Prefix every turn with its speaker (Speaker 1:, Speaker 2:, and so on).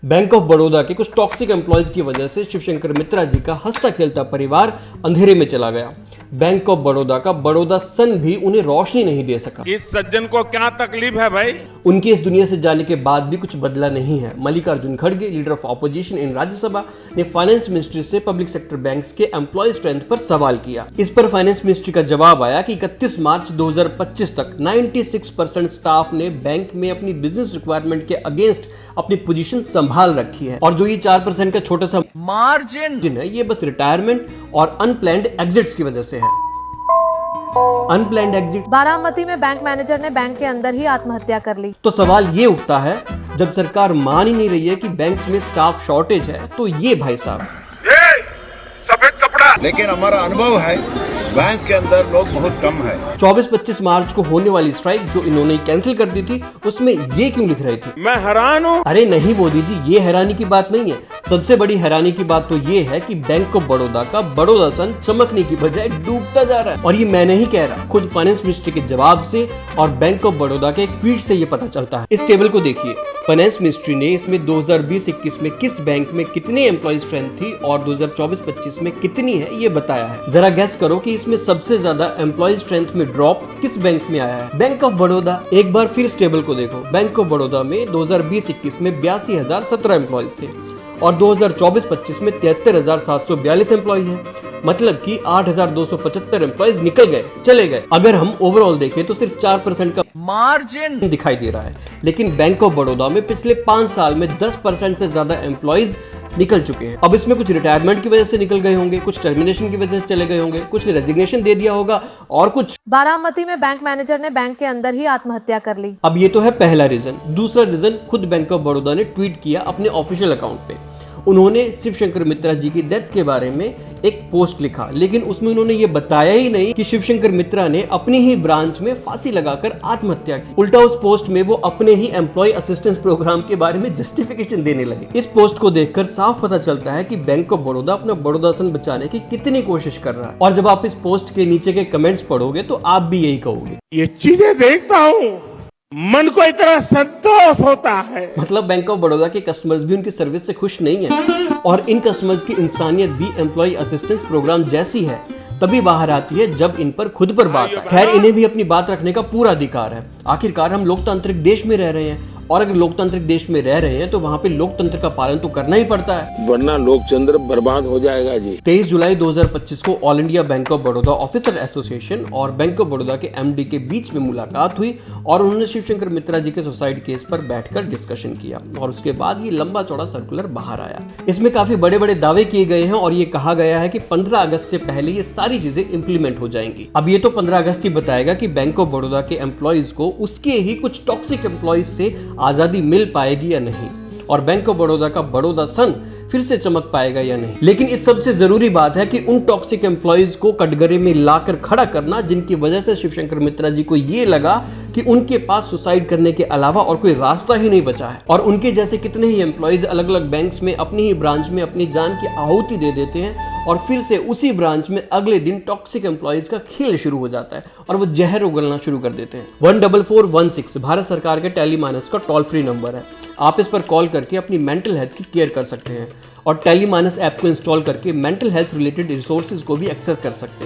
Speaker 1: Bank of Baroda के कुछ toxic employees की वजह से शिवशंकर मित्रा जी का हंसता खेलता परिवार अंधेरे में चला गया। बैंक ऑफ बड़ौदा का बड़ौदा सन भी उन्हें रोशनी नहीं दे सका।
Speaker 2: इस सज्जन को क्या तकलीफ है भाई?
Speaker 1: उनके इस दुनिया से जाने के बाद भी कुछ बदला नहीं है। मल्लिकार्जुन खड़गे, लीडर ऑफ ऑपोजिशन इन राज्यसभा, ने फाइनेंस मिनिस्ट्री से पब्लिक सेक्टर बैंक्स के एम्प्लॉय स्ट्रेंथ पर सवाल किया। इस पर फाइनेंस मिनिस्ट्री का जवाब आया कि 31 मार्च 2025 तक 96% स्टाफ ने बैंक में अपनी बिजनेस रिक्वायरमेंट के अगेंस्ट अपनी पोजीशन संभाल रखी है, और जो ये 4% का छोटा सा मार्जिन है, ये बस रिटायरमेंट और अनप्लैन्ड एग्जिट्स की वजह से है। Unplanned exit.
Speaker 3: बारामती में बैंक मैनेजर ने बैंक के अंदर ही आत्महत्या कर ली।
Speaker 1: तो सवाल ये उठता है, जब सरकार मान ही नहीं रही है कि बैंक्स में स्टाफ शॉर्टेज है, तो ये भाई साहब
Speaker 2: सफेद कपड़ा।
Speaker 4: लेकिन हमारा अनुभव है बैंक के अंदर लोग बहुत कम है।
Speaker 1: 24-25 मार्च को होने वाली स्ट्राइक जो इन्होंने कैंसिल कर दी थी, उसमें ये क्यों लिख रहे थे?
Speaker 2: मैं हैरान हूँ।
Speaker 1: अरे नहीं मोदी जी, ये हैरानी की बात नहीं है। सबसे बड़ी हैरानी की बात तो ये है कि बैंक ऑफ बड़ौदा का बड़ौदा सन चमकने की बजाय डूबता जा रहा है। और ये मैं नहीं कह रहा, खुद फाइनेंस मिनिस्ट्री के जवाब से और बैंक ऑफ बड़ौदा के एक ट्वीट से ये पता चलता है। इस टेबल को देखिए, फाइनेंस मिनिस्ट्री ने इसमें 2020-21 में किस बैंक में कितने एम्प्लॉय स्ट्रेंथ थी और 2024-25 में कितनी है ये बताया है। जरा गैस करो कि इसमें सबसे ज्यादा एम्प्लॉय स्ट्रेंथ में ड्रॉप किस बैंक में आया है? Bank of Baroda. एक बार फिर इस टेबल को देखो, बैंक ऑफ बड़ौदा में 2020-21 में 82,017 एम्प्लॉयज थे और 2024-25 में 73,742 एम्प्लॉय हैं। मतलब कि 8,275 एम्प्लॉयज निकल गए, चले गए। अगर हम ओवरऑल देखें तो सिर्फ 4% का मार्जिन दिखाई दे रहा है, लेकिन बैंक ऑफ बड़ौदा में पिछले 5 साल में 10% से ज्यादा एम्प्लॉयज निकल चुके हैं। अब इसमें कुछ रिटायरमेंट की वजह से निकल गए होंगे, कुछ टर्मिनेशन की वजह से चले गए होंगे, कुछ रेजिग्नेशन दे दिया होगा, और कुछ।
Speaker 3: बारामती में बैंक मैनेजर ने बैंक के अंदर ही आत्महत्या कर ली।
Speaker 1: अब ये तो है पहला रीजन। दूसरा रीजन, खुद बैंक ऑफ बड़ौदा ने ट्वीट किया अपने ऑफिशियल अकाउंट पे। उन्होंने शिवशंकर मित्रा जी की डेथ के बारे में एक पोस्ट लिखा, लेकिन उसमें उन्होंने ये बताया ही नहीं कि शिवशंकर मित्रा ने अपनी ही ब्रांच में फांसी लगाकर आत्महत्या की। उल्टा उस पोस्ट में वो अपने ही एम्प्लॉय असिस्टेंस प्रोग्राम के बारे में जस्टिफिकेशन देने लगे। इस पोस्ट को देखकर साफ पता चलता है कि बैंक ऑफ बड़ौदा अपना बड़ौदा सन बचाने की कितनी कोशिश कर रहा है। और जब आप इस पोस्ट के नीचे के कमेंट्स पढ़ोगे तो आप भी यही कहोगे।
Speaker 2: ये चीजें देखता हूँ, मन को इतना संतोष होता है।
Speaker 1: मतलब बैंक ऑफ बड़ौदा के कस्टमर्स भी उनकी सर्विस से खुश नहीं है, और इन कस्टमर्स की इंसानियत भी एम्प्लॉय असिस्टेंस प्रोग्राम जैसी है तभी बाहर आती है जब इन पर खुद पर बात है। खैर, इन्हें भी अपनी बात रखने का पूरा अधिकार है। आखिरकार हम लोकतांत्रिक देश में रह रहे हैं, और अगर लोकतांत्रिक देश में रह रहे हैं तो वहाँ पे लोकतंत्र का पालन तो करना ही पड़ता है,
Speaker 5: वरना लोकतंत्र बर्बाद हो जाएगा जी।
Speaker 1: 23 जुलाई 2025 को all India bank of Baroda officer association और बैंक ऑफ बड़ौदा के एमडी के बीच में मुलाकात हुई, और उन्होंने शिवशंकर मित्रा जी के सुसाइड केस पर बैठकर डिस्कशन किया, और उसके बाद ये लंबा चौड़ा सर्कुलर बाहर आया। इसमें काफी बड़े बड़े दावे किए गए हैं, और ये कहा गया है कि 15 अगस्त से पहले ये सारी चीजें इंप्लीमेंट हो जाएंगी। अब ये तो 15 अगस्त ही बताएगा कि बैंक ऑफ बड़ौदा के एम्प्लॉयज को उसके ही कुछ टॉक्सिक एम्प्लॉयज से आजादी मिल पाएगी या नहीं, और बैंक ऑफ बड़ौदा का बड़ौदा सन फिर से चमक पाएगा या नहीं। लेकिन इस सबसे जरूरी बात है कि उन टॉक्सिक एम्प्लॉयज को कटघरे में लाकर खड़ा करना, जिनकी वजह से शिवशंकर मित्रा जी को ये लगा कि उनके पास सुसाइड करने के अलावा और कोई रास्ता ही नहीं बचा है। और उनके जैसे कितने ही एम्प्लॉयज अलग अलग बैंक्स में अपनी ही ब्रांच में अपनी जान की आहुति दे देते हैं, और फिर से उसी ब्रांच में अगले दिन टॉक्सिक एम्प्लॉयज का खेल शुरू हो जाता है और वो जहर उगलना शुरू कर देते हैं। 14416 भारत सरकार के टेली माइनस का टोल फ्री नंबर है। आप इस पर कॉल करके अपनी मेंटल हेल्थ की केयर कर सकते हैं, और टेली माइनस ऐप को इंस्टॉल करके मेंटल हेल्थ रिलेटेड रिसोर्सेज को भी एक्सेस कर सकते हैं।